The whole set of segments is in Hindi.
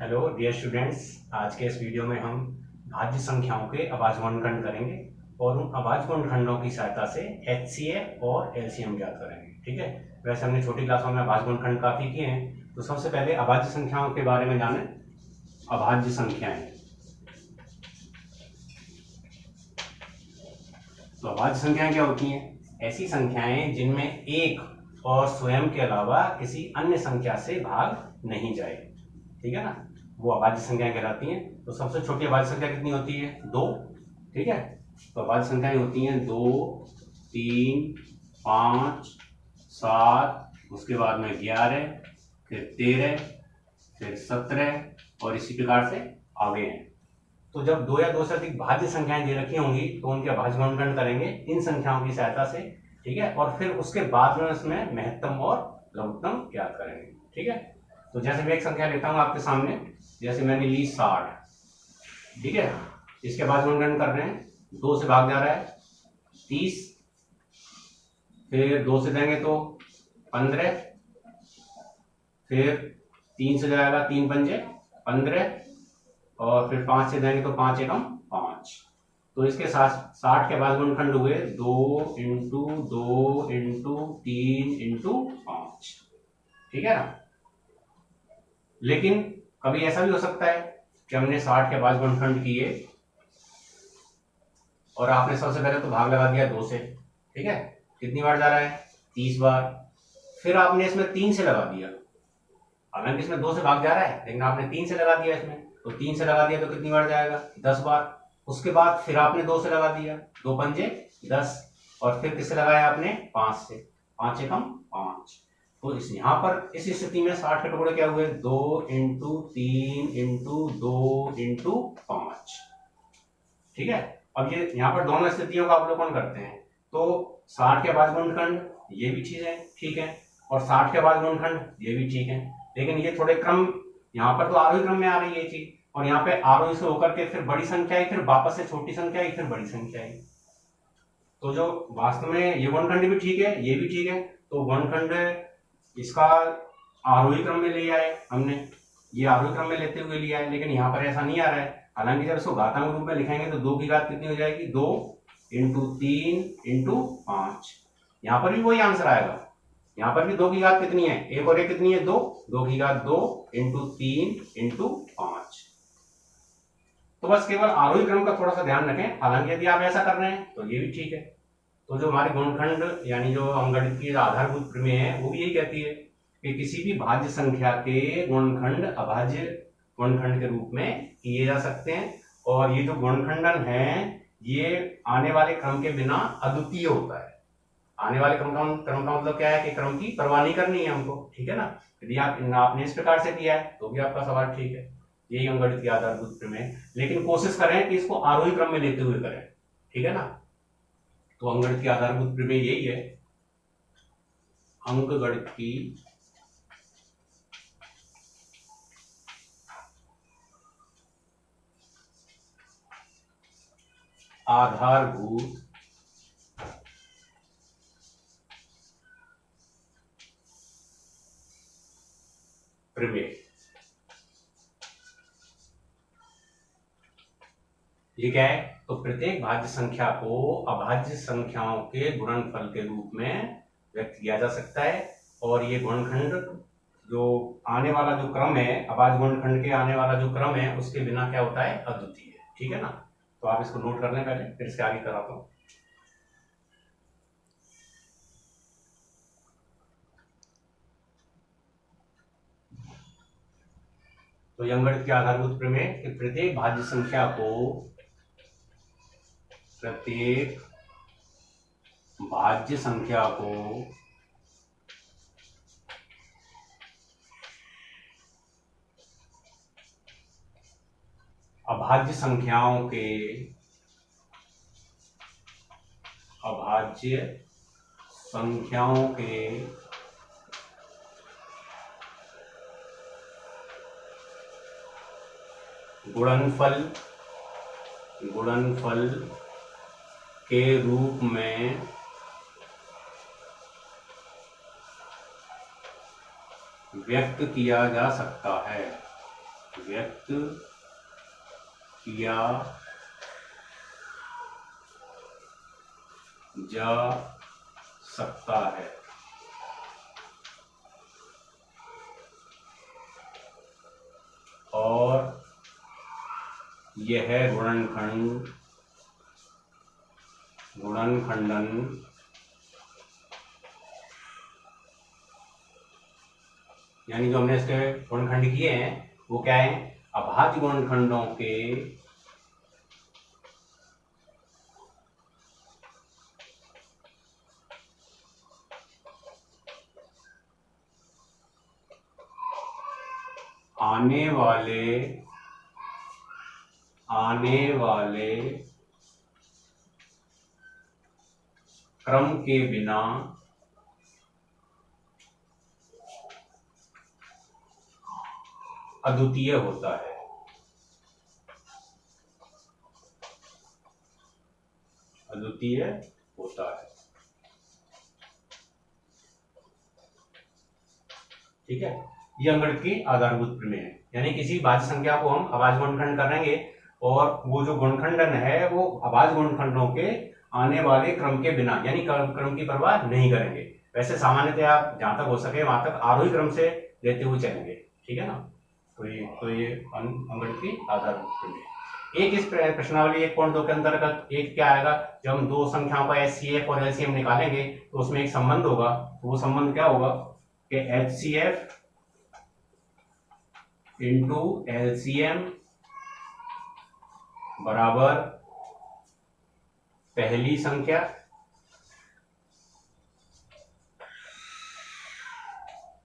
हेलो डियर स्टूडेंट्स, आज के इस वीडियो में हम भाज्य संख्याओं के अभाज्य गुणनखंड करेंगे और उन अभाज्य गुणनखंडों की सहायता से HCF और LCM ज्ञात करेंगे। ठीक है, वैसे हमने छोटी क्लासों में अभाज्य गुणनखंड काफी किए हैं, तो सबसे पहले अभाज्य संख्याओं के बारे में जाने। अभाज्य संख्याएं, तो अभाज्य संख्याएं क्या होती हैं? ऐसी संख्याएं जिनमें एक और स्वयं के अलावा किसी अन्य संख्या से भाग नहीं जाए। ठीक है ना, वो अभाज्य संख्याएं कहलाती हैं। तो सबसे छोटी अभाज्य संख्या कितनी होती है? 2। ठीक है, तो अभाज्य संख्याएं होती हैं 2, 3, 5, 7, उसके बाद में 11, फिर 13, फिर 17 और इसी प्रकार से आगे हैं। तो जब 2 या 2 से अधिक भाज्य संख्याएं दे रखी होंगी तो उनके अभाज्य गुणनखंड करेंगे इन संख्याओं की सहायता से। ठीक है, और फिर उसके बाद में उसमें महत्तम और लघुत्तम ज्ञात करेंगे। ठीक है, तो जैसे मैं एक संख्या लेता हूं आपके सामने, जैसे मैंने ली 60। ठीक है, इसके बाद गुणनखंड कर रहे हैं, 2 से भाग जा रहा है 30, फिर 2 से देंगे तो 15, फिर 3 से जाएगा 3 पंजे 15, और फिर 5 से देंगे तो 5 एकम 5। तो इसके साथ 60 के बाद गुणनखंड हुए 2 इंटू 2 इंटू 3 इंटू 5। ठीक है ना, लेकिन कभी ऐसा भी हो सकता है कि हमने 60 के बाद गुणनखंड किए और आपने सबसे पहले तो भाग लगा दिया 2 से। ठीक है, कितनी बार जा रहा है? 30 बार। फिर आपने इसमें 3 से लगा दिया, हालांकि इसमें 2 से भाग जा रहा है लेकिन आपने 3 से लगा दिया इसमें, तो 3 से लगा दिया तो कितनी बार जाएगा? 10 बार। उसके बाद फिर आपने 2 से लगा दिया, 2 पंजे 10, और फिर किससे लगाया आपने? 5 से, 5 एकम 5। तो इस यहाँ पर इस स्थिति में 60 के टुकड़े क्या हुए? 2 इंटू 3 इंटू 2 इंटू 5। ठीक है, अब ये यहाँ पर दोनों स्थितियों का अवलोकन करते हैं। तो 60 के बाद गुणनखंड ये भी चीज है, ठीक है, और 60 के बाद गुणनखंड ये भी ठीक है, लेकिन ये थोड़े क्रम, यहाँ पर तो आरोही क्रम में आ रही है ये चीज, और यहाँ पे आरोही से होकर के फिर बड़ी संख्या आई, फिर वापस से छोटी संख्या आई, फिर बड़ी संख्या आई। तो जो वास्तव में ये गुणनखंड भी ठीक है, ये भी ठीक है, तो गुणनखंड इसका आरोही क्रम में ले आए हमने, ये आरोही क्रम में लेते हुए लिया है, लेकिन यहाँ पर ऐसा नहीं आ रहा है। हालांकि जब इसको घातांक रूप में लिखेंगे तो 2 की घात कितनी हो जाएगी? 2 इंटू 3 इंटू 5। यहाँ पर भी वही आंसर आएगा, यहाँ पर भी 2 की घात कितनी है? 1 और 1 कितनी है? 2, 2 की घात 2 इंटू 3 इंटू 5। तो बस केवल आरोही क्रम का थोड़ा सा ध्यान रखें, हालांकि यदि आप ऐसा कर रहे हैं तो ये भी ठीक है। तो जो हमारे गुणनखंड यानी जो अंकगणित की आधारभूत प्रमेय है वो भी यही कहती है कि किसी भी भाज्य संख्या के गुणनखंड अभाज्य गुणनखंड के रूप में किए जा सकते हैं, और ये जो गुणनखंडन है ये आने वाले क्रम के बिना अद्वितीय होता है। आने वाले क्रम का मतलब क्या है कि क्रम की परवाह नहीं करनी है हमको। ठीक है ना, यदि आपने इस प्रकार से किया है तो भी आपका सवाल ठीक है, यही अंकगणित की आधारभूत प्रमेय, लेकिन कोशिश करें कि इसको आरोही क्रम में लेते हुए करें। ठीक है ना, तो अंकगणित की आधारभूत प्रमेय यही है, अंकगणित की आधारभूत प्रमेय। ये क्या है? तो प्रत्येक भाज्य संख्या को अभाज्य संख्याओं के गुणनफल के रूप में व्यक्त किया जा सकता है, और ये गुणनखंड जो आने वाला जो क्रम है, अभाज्य गुणनखंड के आने वाला जो क्रम है उसके बिना क्या होता है? अद्वितीय है। ठीक है ना, तो आप इसको नोट कर लें पहले, फिर इसके आगे कराता हूं। तो अंकगणित के आधारभूत प्रमेय कि प्रत्येक भाज्य संख्या को अभाज्य संख्याओं के गुणनफल के रूप में व्यक्त किया जा सकता है। व्यक्त किया जा सकता है। और यह गुणनखंडन यानी जो हमने इसके गुणनखंड किए हैं वो क्या है, अभाज्य गुणनखंडों के आने वाले क्रम के बिना अद्वितीय होता है। अद्वितीय होता है। ठीक है, ये अंगण की आधारभूत प्रमेय है। यानी किसी भाज्य संख्या को हम अभाज्य गुणनखंड करेंगे और वो जो गुणनखंडन है वो अभाज्य गुणनखंडों के आने वाले क्रम के बिना यानी क्रम की परवाह नहीं करेंगे। वैसे सामान्यतः आप जहां तक हो सके वहां तक आरोही क्रम से लेते हुए चलेंगे। ठीक है ना, तो ये अंगण की आधारभूत प्रमेय। एक इस प्रश्नावली 1.2 के अंतर्गत एक क्या आएगा, जब हम दो संख्याओं का HCF और LCM निकालेंगे तो उसमें एक संबंध होगा। तो वो संबंध क्या होगा कि HCF इंटू LCM बराबर पहली संख्या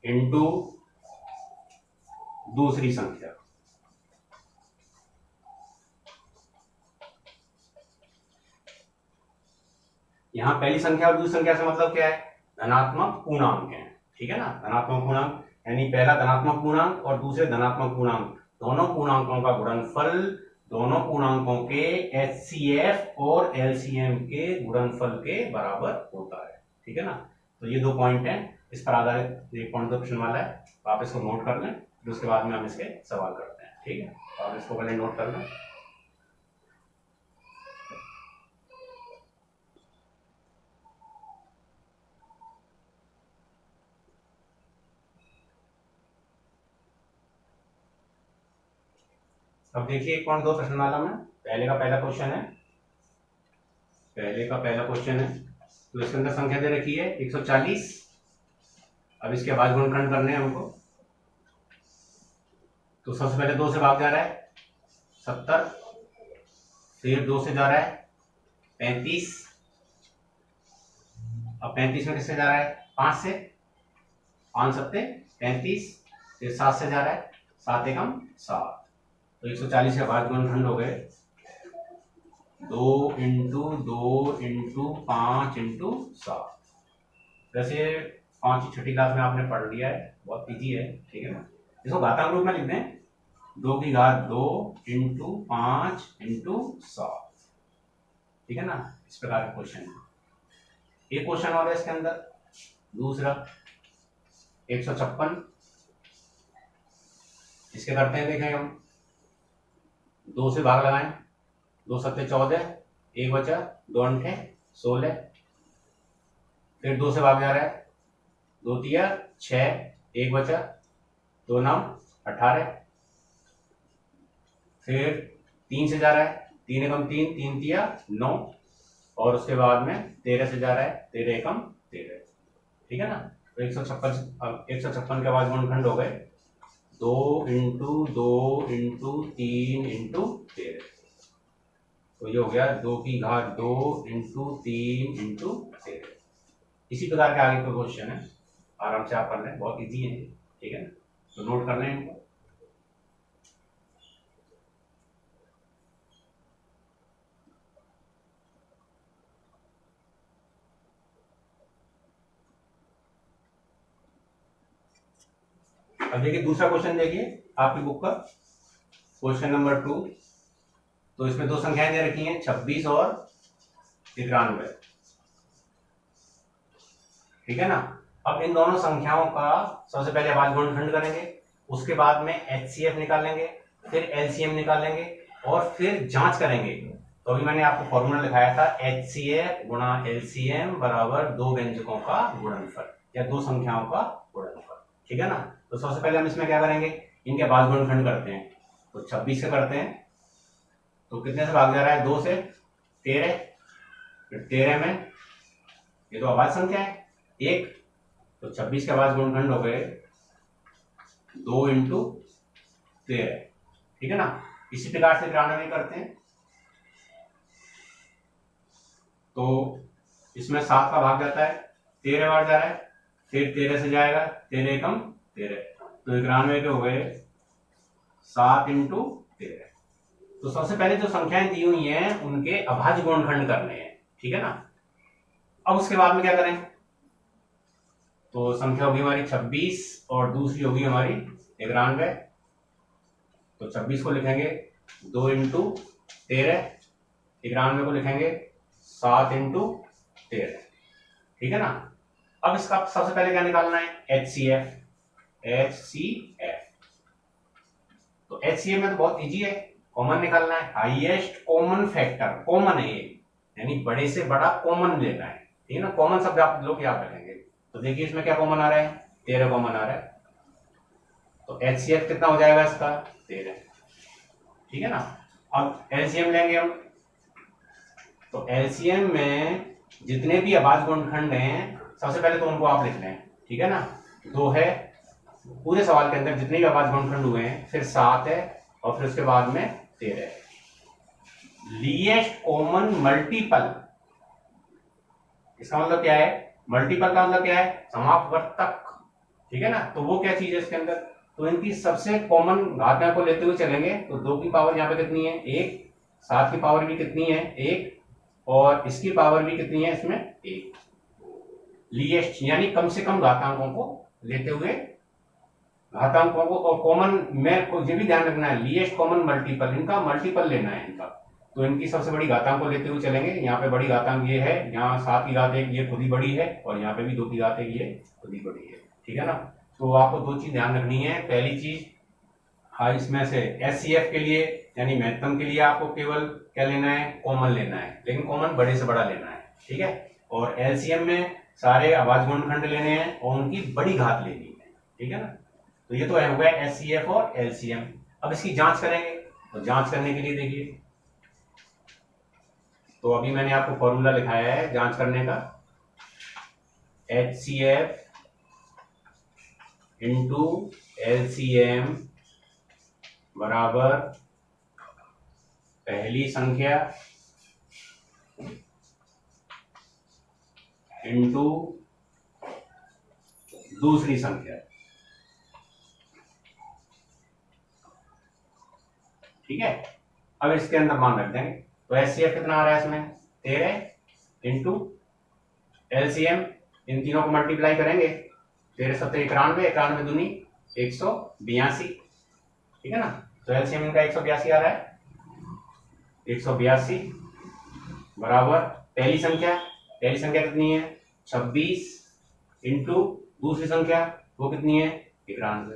इंटू दूसरी संख्या। यहां पहली संख्या और दूसरी संख्या से मतलब क्या है, धनात्मक पूर्णांक है। ठीक है ना, धनात्मक पूर्णांक यानी पहला धनात्मक पूर्णांक और दूसरे धनात्मक पूर्णांक, दोनों पूर्णांकों का गुणनफल दोनों पूर्णांकों के HCF और LCM के गुणनफल के बराबर होता है। ठीक है ना, तो ये दो पॉइंट हैं, इस पर आधारित एक पॉइंट क्वेश्चन वाला है, तो आप इसको नोट कर लें, फिर उसके बाद में हम इसके सवाल करते हैं। ठीक है, तो आप इसको पहले नोट कर लें। अब देखिए 1.2 प्रश्नमाला में पहले का पहला क्वेश्चन है, तो इसके अंदर संख्या दे रखी है 140। अब इसके बाद गुणनखंड करने हैं हमको, तो सबसे पहले 2 से भाग जा रहा है 70, फिर 2 से जा रहा है 35, अब 35 में किससे जा रहा है 5 से, 5 सत्ते 35, फिर 7 से जा रहा है 7 एकम 7, तो 140 के बाद गुणनखंड हो गए 2 इंटू 2 इंटू 5 इंटू 7। वैसे 5 की छठी क्लास में आपने पढ़ लिया है, बहुत इजी है। ठीक है ना, इसको घातांक रूप में लिख दें 2 की घात 2 इंटू 5 इंटू 7। ठीक है ना, इस प्रकार का क्वेश्चन है। एक क्वेश्चन और है इसके अंदर, दूसरा 156, इसके करते हैं, देखें हम 2 से भाग लगाएं, 2 सत्ते 14, 1 बचा, 2 अंठे 16, फिर 2 से भाग जा रहा है 2 तिया 6, 1 बचा, 2 9 18, फिर 3 से जा रहा है 3 एकम 3, 3 तिया 9, और उसके बाद में 13 से जा रहा है 13 एकम 13। ठीक है ना, तो 156 के बाद गुणनखंड हो गए 2 इंटू 2 इंटू 3 इंटू 13, तो ये हो गया 2 की घात 2 इंटू 3 इंटू 13। इसी प्रकार के आगे का क्वेश्चन है, आराम से आप कर लें, बहुत इजी है। ठीक है ना, तो नोट कर लें इनको। अब देखिए दूसरा क्वेश्चन, देखिए आपकी बुक का क्वेश्चन नंबर 2, तो इसमें दो संख्याएं दे रखी हैं 26 और 93। ठीक है ना, अब इन दोनों संख्याओं का सबसे पहले अभाज्य गुणनखंड करेंगे, उसके बाद में HCF निकालेंगे फिर एलसीएम निकालेंगे और फिर जांच करेंगे। तो अभी मैंने आपको फॉर्मूला लिखाया था HCF गुणा LCM बराबर दो व्यंजकों का गुणनफल या दो संख्याओं का गुणनफल, ठीक है ना। तो सबसे पहले हम इसमें क्या करेंगे, इनके भाज्य गुणनखंड करते हैं। तो 26 से करते हैं, तो कितने से भाग जा रहा है, 2 से 13, फिर 13 में ये तो अभाज्य संख्या है 1, तो 26 के भाज्य गुणनखंड हो गए 2 इंटू 13, ठीक है ना। इसी प्रकार से 93 करते हैं, तो इसमें 7 का भाग जाता है, 13 बार जा रहा है, फिर 13 से जाएगा, 13 एकम 13, तो 91 के हो गए 7 इंटू 13। तो सबसे पहले जो संख्याएं दी हुई हैं उनके अभाज्य गुणनखंड करने हैं, ठीक है ना। अब उसके बाद में क्या करें, तो संख्या होगी हमारी 26 और दूसरी होगी हमारी 91। तो 26 को लिखेंगे 2 इंटू 13, 91 को लिखेंगे 7 इंटू 13, ठीक है ना। अब इसका सबसे पहले क्या निकालना है, HCF। तो HCF में तो बहुत इजी है, कॉमन निकालना है, हाईएस्ट कॉमन फैक्टर, कॉमन है ये, यानी बड़े से बड़ा कॉमन लेना है, ठीक है ना। कॉमन शब्द आप लोग याद रखेंगे। तो देखिए इसमें क्या कॉमन आ रहा है, 13 कॉमन आ रहा है, तो HCF कितना हो जाएगा इसका, 13, ठीक है ना। अब LCM लेंगे हम, तो LCM में जितने भी अभाज्य गुणनखंड हैं सबसे पहले तो उनको आप लिख लें, ठीक है ना। 2 है, पूरे सवाल के अंदर जितने भी अभाज्य गुणनखंड हुए हैं, फिर 7 है और फिर उसके बाद में 13 है। लीएस्ट कॉमन मल्टीपल, इसका मतलब क्या है, मल्टीपल का मतलब क्या है, समापवर्तक, ठीक है ना। तो वो क्या चीज है इसके अंदर, तो इनकी सबसे कॉमन घातांक को लेते हुए चलेंगे, तो 2 की पावर यहाँ पे कितनी है 1, 7 की पावर भी कितनी है 1, और इसकी पावर भी कितनी है इसमें 1। लीएस्ट यानी कम से कम घातांकों को लेते हुए घातांकों को, और कॉमन में ये भी ध्यान रखना है, लीएस्ट कॉमन मल्टीपल, इनका मल्टीपल लेना है इनका। तो इनकी सबसे बड़ी घातांक को लेते हुए चलेंगे। यहाँ पे बड़ी घातांक ये है, यहाँ 7 की घात 1 ये खुद ही बड़ी है, और यहाँ पे भी 2 की घात 1 ये खुद ही बड़ी है, ठीक है ना। तो आपको 2 चीज ध्यान रखनी है। पहली चीज, हाँ, इसमें से HCF के लिए यानी महत्तम के लिए आपको केवल क्या लेना है, कॉमन लेना है, लेकिन कॉमन बड़े से बड़ा लेना है, ठीक है। और LCM में सारे अभाज्य गुणनखंड लेने हैं और उनकी बड़ी घात लेनी है, ठीक है ना। तो ये तो हो गया HCF और LCM। अब इसकी जांच करेंगे, तो जांच करने के लिए देखिए, तो अभी मैंने आपको फॉर्मूला लिखाया है जांच करने का, HCF इंटू LCM बराबर पहली संख्या इंटू दूसरी संख्या, ठीक है। अब इसके अंदर मान रख देंगे, तो HCF कितना आ रहा है इसमें 13 इंटू LCM, इन तीनों को मल्टीप्लाई करेंगे, 13 सत्तर 91, 91 दूनी 182, ठीक है ना। तो LCM इनका 182 आ रहा है, 182 बराबर पहली संख्या कितनी है 26 इंटू दूसरी संख्या वो कितनी है 91।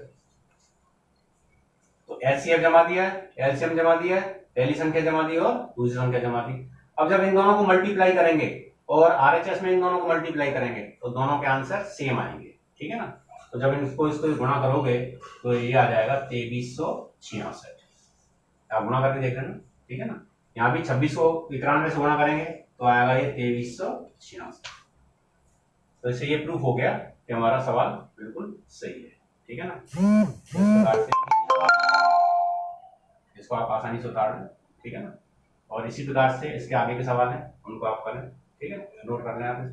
तो HCF जमा दिया, LCM जमा दिया, पहली संख्या जमा दी और दूसरी संख्या जमा दी। अब जब इन दोनों को मल्टीप्लाई करेंगे और RHS में इन दोनों को मल्टीप्लाई करेंगे तो दोनों के आंसर सेम आएंगे, ठीक है ना। तो जब इसको गुणा करोगे तो ये आ जाएगा 2366। आप गुणा करके देख रहे ना, ठीक है ना। यहाँ भी 26 को 91 से गुणा करेंगे तो आएगा ये 2366। तो इससे ये प्रूफ हो गया कि हमारा सवाल बिल्कुल सही है, ठीक है ना। इस प्रकार से इसको आप आसानी से उतार लें, ठीक है ना। और इसी प्रकार से इसके आगे के सवाल हैं उनको आप करें, ठीक है, नोट कर लें आप।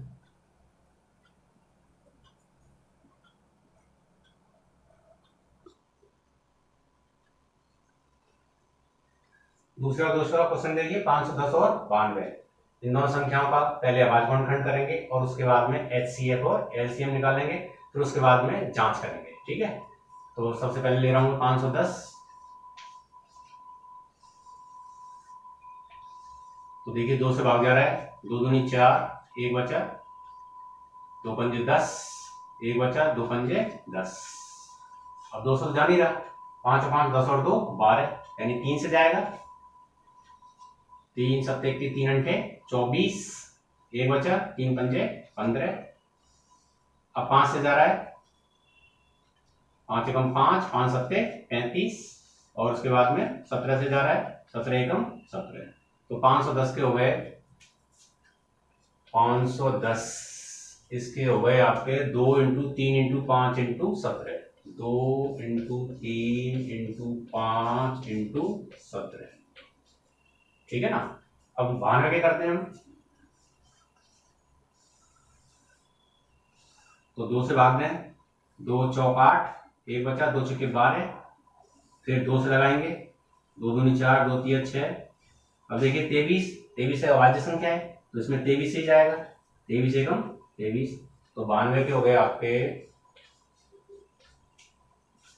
दूसरा क्वेश्चन देखिए 510 और 92। इन दोनों संख्याओं का पहले अभाज्य गुणनखंड करेंगे और उसके बाद में HCF और LCM निकालेंगे, फिर उसके बाद में जांच करेंगे, ठीक है। तो सबसे पहले ले रहा हूं 510, तो देखिए 2 से भाग जा रहा है, 2 दूनी 4, 1 बचा, 2 पंजे 10, 1 बचा, 2 पंजे 10। अब 200 तो जा नहीं रहा, 5 और 5 10 और 2 12, यानी 3 से जाएगा। 3 सत्ते 3 अंठे 24, एक बचा, 3 पंजे 15। अब 5 से जा रहा है, 5 एकम 5, 5 सत्ते 35, और उसके बाद में 17 से जा रहा है, 17 एकम 17। तो 510 के हो गए, 510 इसके हो गए आपके 2 into 3 into 5 into 17, 2 into 3 into 5 into 17, ठीक है ना। अब भाग क्या करते हैं हम, तो 2 से भाग दें, 2 चौक 8, एक बचा, 2 चौके 12, फिर 2 से लगाएंगे, 2 दूनी 4, 2 तिया 6। अब देखिए 23, 23 से अभाज्य संख्या है तो इसमें 23 ही जाएगा, 23 एकम 23। तो 92 के हो गए आपके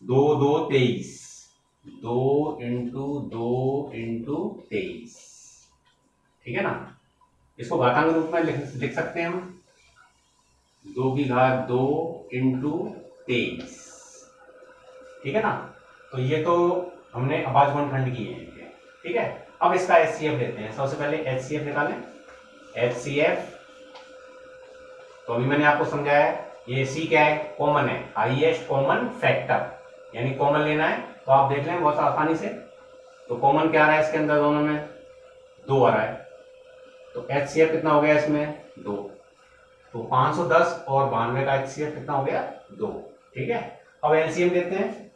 2 2 23, 2 इंटू 2 इंटू 23, ठीक है ना। इसको घातांक रूप में लिख सकते हैं हम, 2 की घात 2 इंटू 23, ठीक है ना। तो ये तो हमने अभाज्य गुणनखंड किए हैं, ठीक है। अब इसका HCF लेते हैं। सबसे पहले HCF निकालें। HCF, तो अभी मैंने आपको समझाया, ये C क्या है, कॉमन है, हाईएस्ट कॉमन फैक्टर, यानी कॉमन लेना है। तो आप देख लें बहुत आसानी से, तो कॉमन क्या आ रहा है इसके अंदर, दोनों में 2 आ रहा है, तो HCF कितना हो गया इसमें 2। तो 510 और 92 का HCF कितना हो गया 2, ठीक है। अब LCM देते हैं,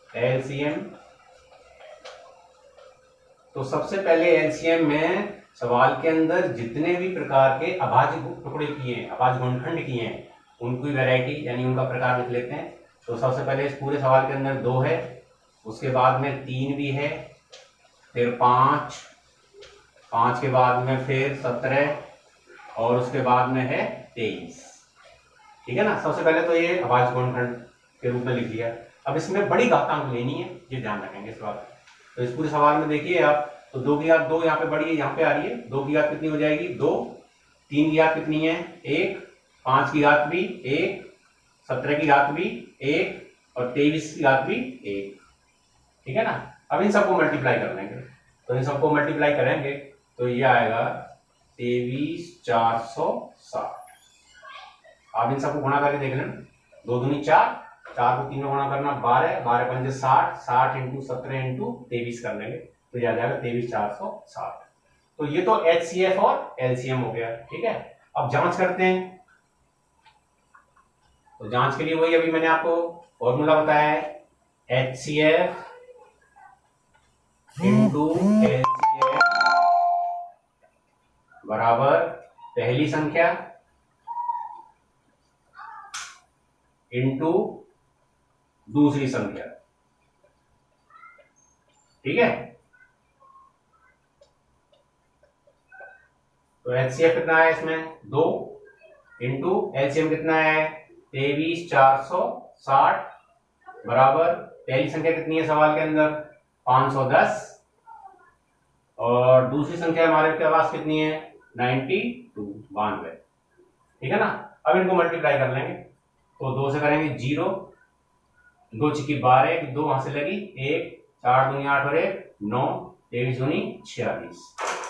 LCM। तो सबसे पहले LCM में सवाल के अंदर जितने भी प्रकार के अभाज्य टुकड़े किए हैं, अभाज्य गुणनखंड किए हैं, उनकी वैरायटी यानी उनका प्रकार लिख लेते हैं। तो सबसे पहले इस पूरे सवाल के अंदर 2 है, उसके बाद में 3 भी है, फिर 5, 5 के बाद में फिर 17, और उसके बाद में है 23, ठीक है ना। सबसे पहले तो ये अभाज्य गुणनखंड के रूप में लिख लिया। अब इसमें बड़ी घातांक लेनी है, ये ध्यान रखेंगे इस बात। तो इस पूरे सवाल में देखिए आप, तो 2 की घात 2 यहाँ पे बड़ी है, यहाँ पे आ रही है, 2 की घात कितनी हो जाएगी 2, 3 की घात कितनी है 1, 5 की घात भी 1, 17 की घात भी 1, और 23 की घात भी 1, ठीक है ना। अब इन सबको मल्टीप्लाई कर लेंगे, तो इन सबको मल्टीप्लाई करेंगे तो ये आएगा 23,460। आप इन सबको गुणा करके देख लें, 2 दूनी 4, 4 को 3 में गुणा करना 12, 12 पंजे 60, 60 इंटू 17 इंटू 23 कर लेंगे, तो याद आएगा 23,460। तो ये तो HCF और LCM हो गया, ठीक है। अब जांच करते हैं, तो जांच के लिए वही अभी मैंने आपको फॉर्मूला बताया है, HCF इंटू LCM बराबर पहली संख्या इंटू दूसरी संख्या, ठीक है। तो HCF कितना है इसमें 2, इंटू LCM कितना है 23,460, बराबर पहली संख्या कितनी है सवाल के अंदर 510, और दूसरी संख्या हमारे पास कितनी है 92, ठीक है ना। अब इनको मल्टीप्लाई कर लेंगे, तो 2 से करेंगे 0, 2 छिकी 12, 2 वहां से लगी 1, 4 दूनी 8 और 1 9, 23 दूनी 46,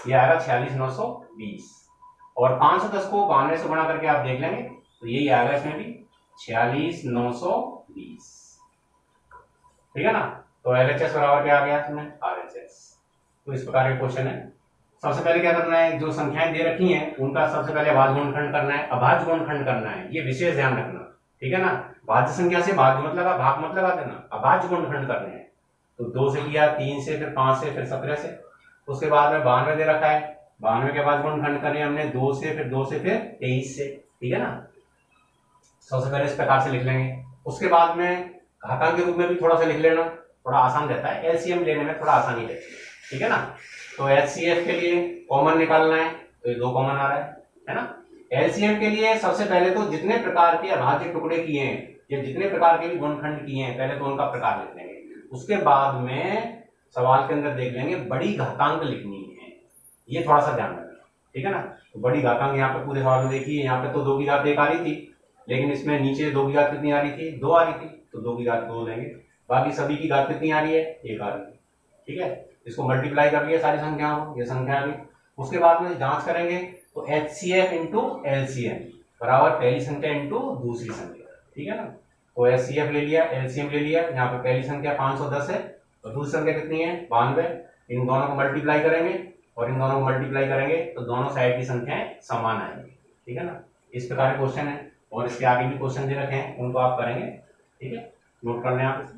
ये आएगा 46,920। और 510 को 92 से गुणा करके आप देख लेंगे तो यही आएगा इसमें भी 46,920, ठीक है ना। तो LHS बराबर क्या आ गया इसमें RHS। तो इस प्रकार के क्वेश्चन है। सबसे पहले क्या करना है, जो संख्याएं दे रखी हैं उनका सबसे पहले अभाज्य गुणनखंड करना है, अभाज्य गुणनखंड करना है, ये विशेष ध्यान रखना, ठीक है ना। भाज्य संख्या से भाग्य मत लगा, भाग मत लगा देना, अभाज्य गुणनखंड करने हैं। तो 2 से किया, 3 से, फिर 5 से, फिर 17 से, उसके बाद में 92 दे रखा है, 92 के बाद गुणनखंड करें हमने 2 से, फिर 2 से, फिर 23 से, ठीक है ना। सबसे पहले इस प्रकार से लिख लेंगे, उसके बाद में घातांक के रूप में भी थोड़ा सा लिख लेना, थोड़ा आसान रहता है, LCM लेने में थोड़ा आसानी रहती है, ठीक है ना। तो HCF के लिए कॉमन निकालना है, तो ये 2 कॉमन आ रहा है ना। LCM के लिए सबसे पहले तो जितने प्रकार के अभाज्य टुकड़े किए हैं या जितने प्रकार के भी गुणनखंड किए हैं पहले तो उनका प्रकार लिख लेंगे, उसके बाद में सवाल के अंदर देख लेंगे बड़ी घातांक लिखनी है, ये थोड़ा सा ध्यान रखना, ठीक है ना। तो बड़ी घातांक यहाँ पे पूरे सवाल में देखिए, यहाँ पे तो 2 की घात 1 आ रही थी, लेकिन इसमें नीचे 2 की घात कितनी आ रही थी 2 आ रही थी, तो 2 की घात 2 लेंगे, बाकी सभी की घात कितनी आ रही है, 1 आ रही है। ठीक है, इसको मल्टीप्लाई कर लिया सारी संख्याओं, ये संख्या आ गई। उसके बाद में जांच करेंगे तो HCF इंटू LCM बराबर पहली संख्या इंटू दूसरी संख्या। ठीक है ना, तो HCF ले लिया, LCM ले लिया। यहाँ पे पहली संख्या 510 है और दूसरी संख्या कितनी है, 92। इन दोनों को मल्टीप्लाई करेंगे और इन दोनों को मल्टीप्लाई करेंगे तो दोनों साइड की संख्याएं समान आएंगी। ठीक है ना, इस प्रकार के क्वेश्चन है और इसके आगे भी क्वेश्चन दे रखे हैं, उनको आप करेंगे। ठीक है, नोट कर लें आप इसे।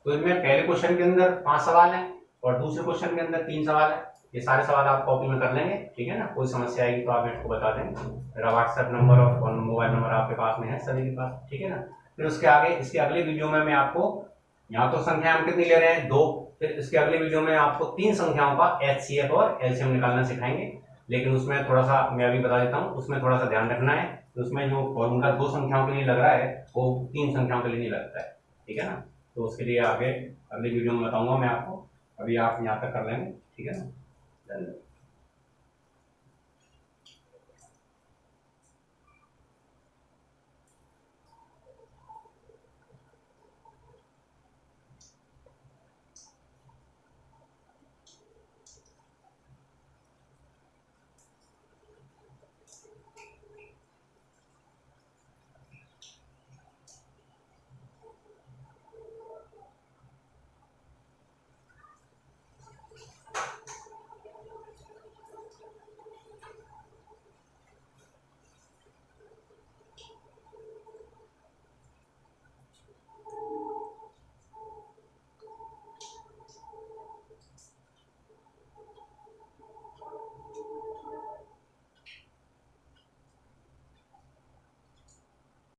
तो इनमें पहले क्वेश्चन के अंदर 5 सवाल हैं और दूसरे क्वेश्चन के अंदर 3 सवाल है। ये सारे सवाल आप कॉपी में कर लेंगे। ठीक है ना, कोई समस्या आएगी तो आप मेरे को बता देंगे। मेरा व्हाट्सएप नंबर और मोबाइल नंबर आपके पास में है सभी के पास। ठीक है ना, फिर उसके आगे इसके अगले वीडियो में मैं आपको, यहाँ तो संख्या हम कितनी ले रहे हैं, 2। फिर इसके अगले वीडियो में आपको 3 संख्याओं का HCF और LCM निकालना सिखाएंगे। लेकिन उसमें थोड़ा सा मैं अभी बता देता हूँ, उसमें थोड़ा सा ध्यान रखना है। उसमें जो फॉर्मूला 2 संख्याओं के लिए लग रहा है वो 3 संख्याओं के लिए नहीं लगता है। ठीक है ना, तो उसके लिए आगे अगली वीडियो में बताऊंगा मैं आपको। अभी आप यहाँ तक कर लेंगे। ठीक है ना, धन्यवाद।